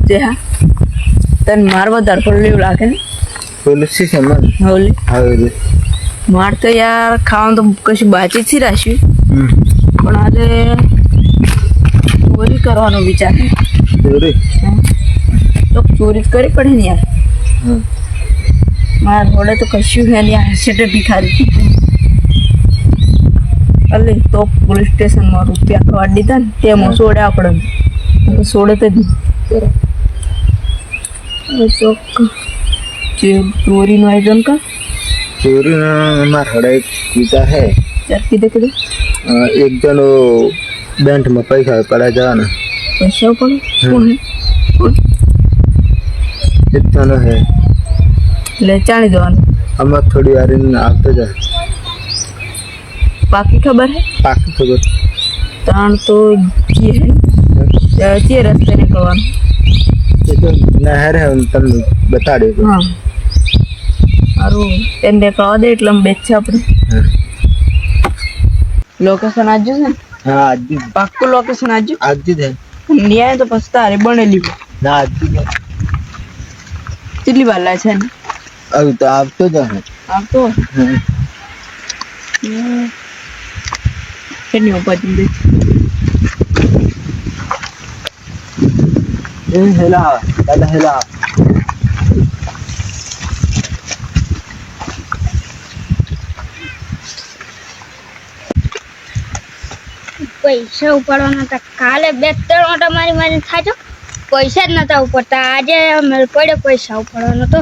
જે હા તને માર વધારે પડેલું લાગે ને પોલીસ સ્ટેશન માં હોલી આવે માર તો યાર ખાવાનું તો કશું બાકી જ રાખ્યું પણ આજે ચોરી કરવાનો વિચાર ચોરી તો ચોરી જ કરી પડે ને યાર મારા જોડે તો કશું હે ને યાર સેટે ભિખારી અલે તો પોલીસ સ્ટેશનમાં રૂપિયા ખવાડી દીધા ને તેમાં સોડે આપણે સોડે તો ચોરીનું આયોજન કર ચોरी ना हमारा हड़ा एक विचार है यार किधर किधर एक जन बैंक में पैसा पड़ा जाना पैसा पड़े कौन है कौन एक जन है ले चाली जवान हमार थोड़ी यार आता जाए बाकी खबर है बाकी खबर तान तो ये है ये रास्ते निकलवाना ये तो नहर है उन तम बता दे हाँ સારું એને કહો દે એટલે અમે બેચ આપણે લોકેશન આજુ છે ને हाँ आज भी પાક્કું લોકેશન આજુ आज भी है ન્યાય તો પછી તારે બનેલી ना आज भी है કેટલી વાર લાગે છે ને अभी तो आप तो जाए આમ તો કેટલી ઉપર દે हेला दादा हेला પૈસા ઉપાડવાના હતા કાલે 2-3 ઓટા મારી થાજો પૈસા જ નતા ઉપડતા આજે મેળ પડ્યો પૈસા ઉપાડવાનો તો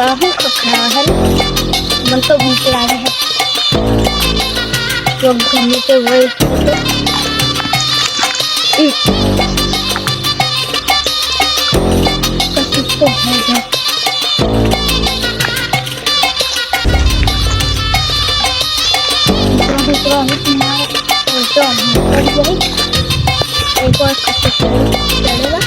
आहू खखरा है मन तो भूख लागे है तो घूमने के वही तो है एक और चलेगा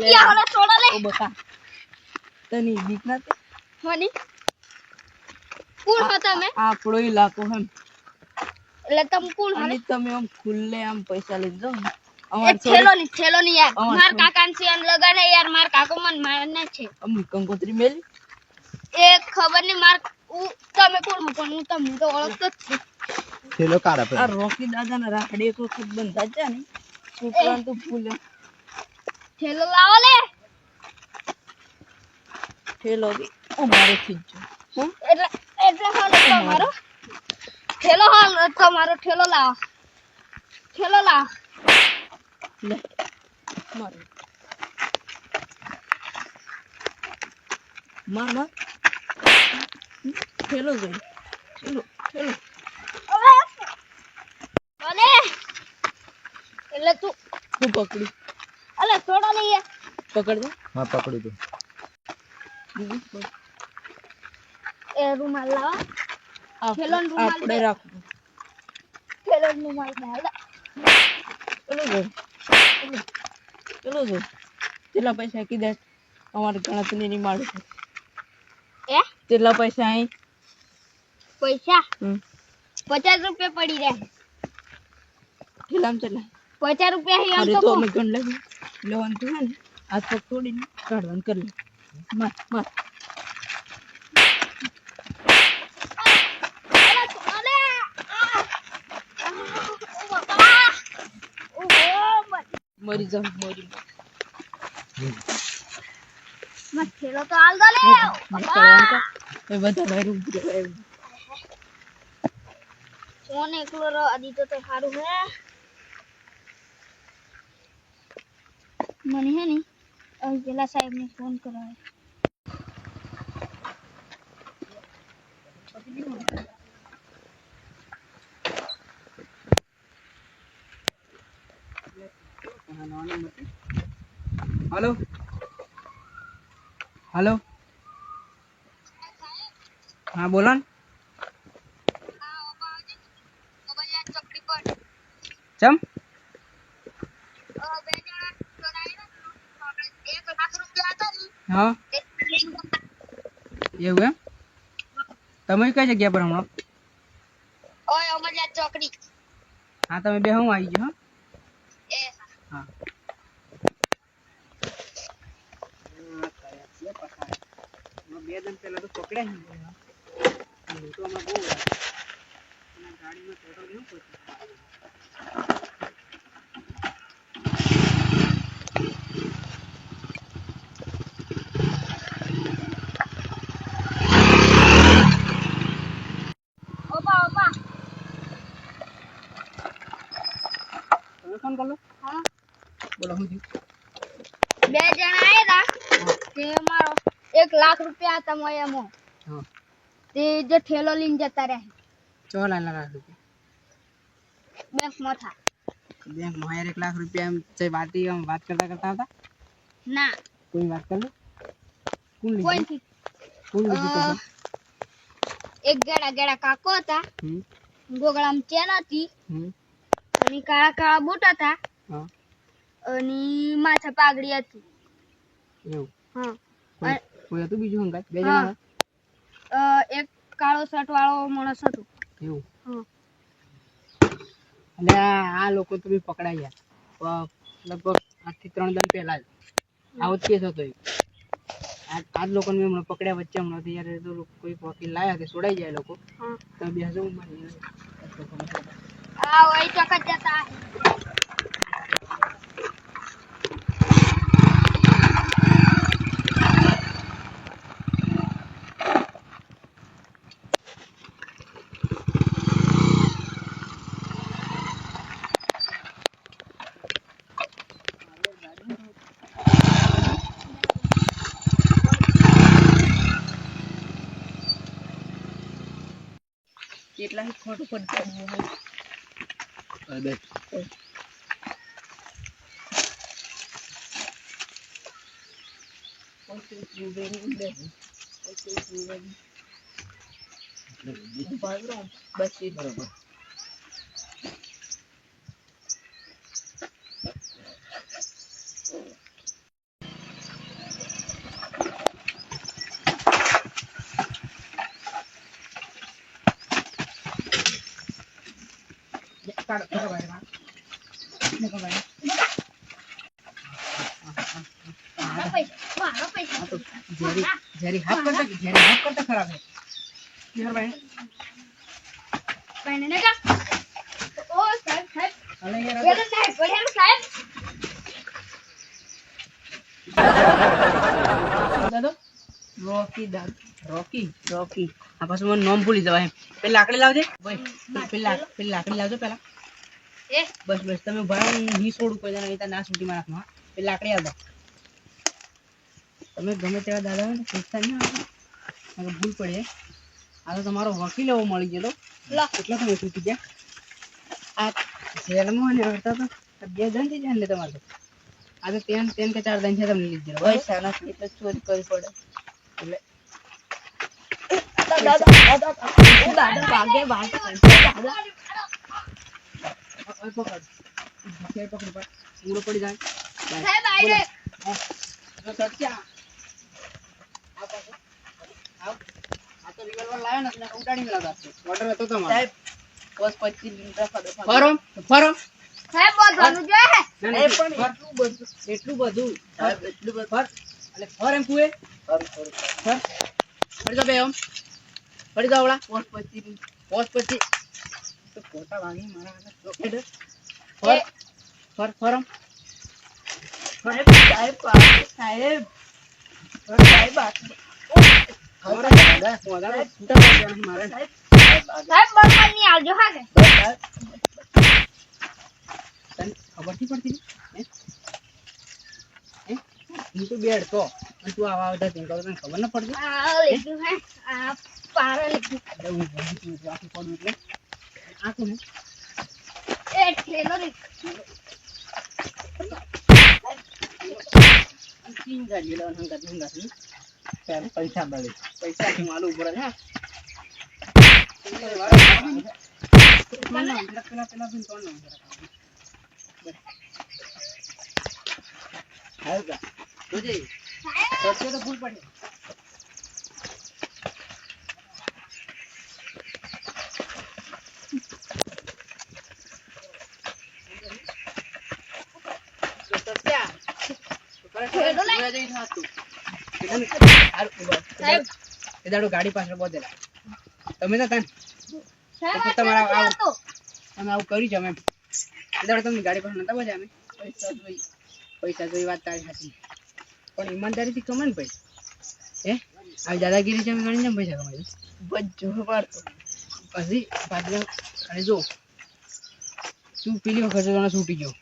क्या होला छोड़ा ले ઓ બકા તની બીક ના होनी कौन होता मैं આપણો ઇલાકો હમ એટલે તમ કોણ અને હોને તમે આમ ખુલ્લે આમ પૈસા લઈ જાઓ ને એ અમાર થેલો ની યાર અમાર માર થોડી- કાકા ને સિયાન લગાડે યાર માર કાકો મન મારને છે અમ કંકોત્રી મેલી એ ખબર ની માર તમે કોણ હો પણ હું તમને તો ઓળખતો જ છું हेलो कारा આ पे રોકી દાદાના રાખડી એક વખત બંધા જ ને છોકરાને તો ભૂલે થેલો લાવો લે ઠેલો બી અમારે થી જ હમ એટલે હાલ તમારો થેલો હાલ તમારો થેલો લાવો લે માર માર માર ઠેલો ગઈ ઠેલો અલે એટલે તું હું પકડી અલે છોડો ને યાર પકડ દે हाँ पकड़ी दो એ રૂમાલ લાવો ઠેલોનો રૂમાલ આપણે દે. રાખવું થેલો રૂમાલ લાવો પેલું જો કેટલા પૈસા કીધા અમારે ગણતરી ની માડું છે એ કેટલા પૈસા અહીં પૈસા હમ 50 રૂપિયા પડી રહ્યા કેટલામ કેટલા 50 રૂપિયા હી આમ અરે તો તો કહું. અમે ગણ લેવાનું છે ને હાથ પગ તોડીને કાઢવાનું કરી લે માર માર અલે બાબા મરી જાવ મરી મત થેલો તો હાલ દો લે કરવાનું કા એ બધા બહાર ઊભી રહે સોને એકલો રો આદી તો સારું હે મને હે ને હવે પેલા સાહેબને ફોન કરાવે. हेलो हेलो हाँ बोला चम हाँ એવું એમ તમે કઈ જગ્યા પર હમણાં ચોકડી હા તમે બે હું આવી ગયો હા બે દમ પેલા તો પકડ્યા તો આમાં બહુ ગાડીમાં પેટ્રોલ ન પહોંચે ઓપા તમે ફોન કરો હા બોલો હું થયું બે જણા આયા હતા તે મારો 1 લાખ રૂપિયા હતા મોયામાં હા તે જે ઠેલો લઈને જતા રહ્યા ચો લાલા રૂપિયા બેંકમાં થા બેંક માં 1 લાખ રૂપિયા એમ જે વાત કરતા હતા ના કોઈ વાત કર લો કોણ લીધું કોઈથી કોણ લીધું પૈસા એક ગેડા કાકો હતા હમ ગોગળામાં ચેન હતી હમ અને કાળા બૂટ હતા હા અને માથે પાઘડી હતી એવું હા કોઈ હતું બીજું હંગાત બે હા. જણા એક કાળો શર્ટ વાળો માણસ હતો એવું હા એટલે આ લોકો તો બી પકડાઈ ગયા લગભગ 8 થી 3 દિવસ પહેલા જ આવો જ કેસ હતો આજ લોકોને મેં હમણાં પકડ્યા વચ્ચે હમણાં યાર તો કોઈ વકીલ લાયા કે છોડાઈ જાય લોકો હા તમે બેસો આ વહી ચકત જતા કેટલા ખોટું પડતું બે બસ એ બરોબર મારા પૈસા જેરી હાથ કરતા ખરાબ है यार भाई પહેણે ને કા ઓ સાહેબ અલે યાર પેલો સાહેબ પડ્યા સાહેબ દાદો રોકી દાદ રોકી રોકી આ પાછું મને નામ ભૂલી જવાય પેલા લાકડી લાવજે ભાઈ પેલા લાકડી લાવજો પેલા એ બસ તમે ભાઈ નહીં છોડું કોઈ જણા નહીં ના છૂટી મારા હાથમાં પેલા લાકડી આવજો તમે ગમે તેવા દાદા હોય ને પૂછતા નહીં આવે ભૂલ પડે આ તો તમારો વકીલ એવો મળી ગયો લા કેટલા તમે છૂટી ગયા આ જેલમાં ને હડતા તો 2 જણ થી જાય ને તમારે આ તો 3 કે 4 જણ છે તમને લીધી પૈસા નથી એટલે ચોરી કરવી પડે એટલે દાદા ભાગે દાદા પકડ પૂરો પડી જાય સાહેબ આઈ રે સચ્ચા આ તો રિવોલ્વર લાવ્યો ને એટલે ઉડાડી મેલા ઓર્ડર હતો તમારો સાહેબ બસ 25 રફા દફા ફરો સાહેબ બોધવાનું જો હે પણ એટલું બધું સાહેબ એટલું બધું ફર એટલે ફર એમ કુએ ફર ફરી જાવ બે એમ ફરી જાવ ઓલા પોસ્ટ 25 પોસ્ટ પછી તો ફોટા વાગી મારા હાથ રોકેટ ફર ફર ફરમ સાહેબ સાહેબ સાહેબ સાહેબ મારા દાદા છૂટા પડી ગયા મારે સાહેબ સાહેબ બરોબર ની આવજો હા કે તને ખબર થી પડતી હે બેડ તો અને તું આવા આવતા તેમ કરો તને ખબર ન પડતી આ લીધું હે આ પારો લીધું એટલે હું ભૂલી છું એટલે આખું પડું એટલે આખું ને એ ઠેલો લીધું તીન ગાડી લેવાનું હંગાત ત્યારે પૈસા મળે પૈસા થી માલું ઉપર હા પેલા બિન કોણ આવ્યો જોજે રસ્તે તો ભૂલ પડે ગાડી પાછળ બોધેલા તમે તો તમારા તમે આવું કર્યું છે અમે તમે ગાડી પાછળ નતા બોધ્યા અમે પૈસા જોઈ વાત તારી સાચી પણ ઈમાનદારીથી કમાય ને ભાઈ હે આ દાદાગીરી તમે ગણીને પૈસા કમાય બજો મારતો પછી પાછળ અને જો તું પેલી વખત તને છૂટી ગયો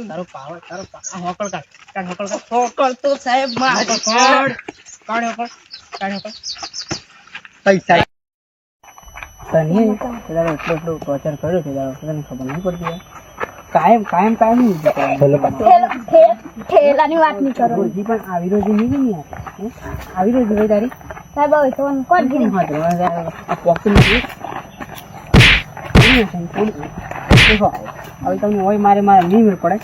તારો પાવર તારો હોકળ કાઢ હોકળ તો સાહેબ માં કાઢ હોકળ પૈસા તને તારો એટલો પ્રચાર કર્યો છે તારો તને ખબર નહીં પડતી કાયમ ઠેલાની વાત નહીં કરો રોજી પણ આવી રોજી નહીં ગઈ યાર આવી રોજી ભાઈ તારી સાહેબ હવે તો કોણ ગીરી આ પોકી નથી દેખો હવે તમને હોય મારે નહીં મેળ પડે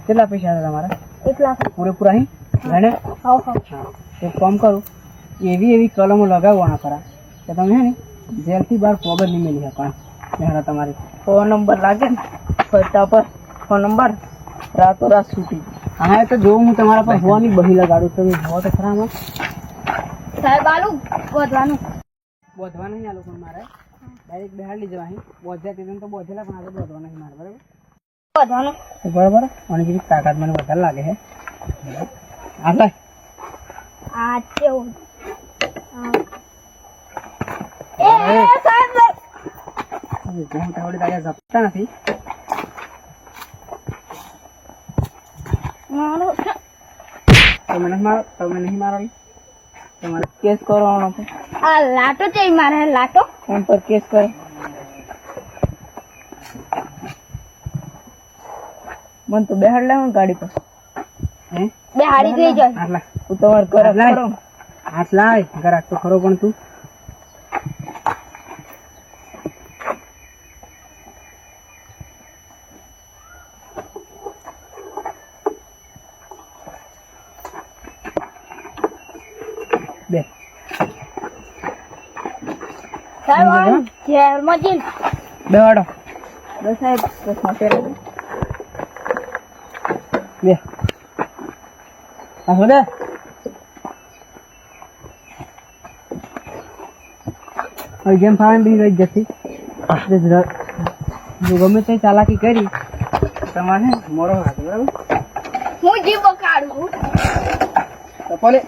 કેટલા પૈસા હતા તમારા 1 લાખ પૂરેપૂરા અહીં ગણે હાવ એક કામ કરું એવી કલમો લગાવવાના ખરા કે તમે હે ને જેલથી બહાર પગ જ નહીં મેળવી શકો મહેનત તમારી ફોન નંબર લાગે ને ફટાફટ ફોન નંબર રાતોરાત છૂટી હા તો જો હું તમારા પર હોવાની બહી લગાડું તમે જોવો તો ખરા માં સાહેબ આલુ વધવાનું બોધવા નહીં આ લોકો મારે ડાયરેક્ટ બેહાડ લીધો અહીં બોધ્યા તે તો બોધેલા પણ આજે બોધવા નહીં મારે બરાબર વધવાનું બરાબર અને જેવી તાકાત મને વધારે લાગે છે આ લાય આ કેવું સાહેબ હું તાવડે તારે જપતા નથી મારો તમે નહીં મારો તમારે કેસ કરવાનો છે આ લાટો છે મારે લાટો ફોન પર કેસ કરો મને તો બેહાડ લેવાનું ગાડી પર હે બે હાડી ગઈ જાય આટલા હું તમારે ઘરે કરો હાથ લાય ઘરાક તો ખરો પણ તું બે સાહેબ જેલમાં જઈને બેવાડો બસ સાહેબ ચશ્મા પહેરેલા. બે આ દે હવે જેમ ફાવે બી રહી જતી જો ગમે તે ચાલાકી કરી તમારે મોરો હાથ બરાબર હું જીવો કાઢું તો પોલે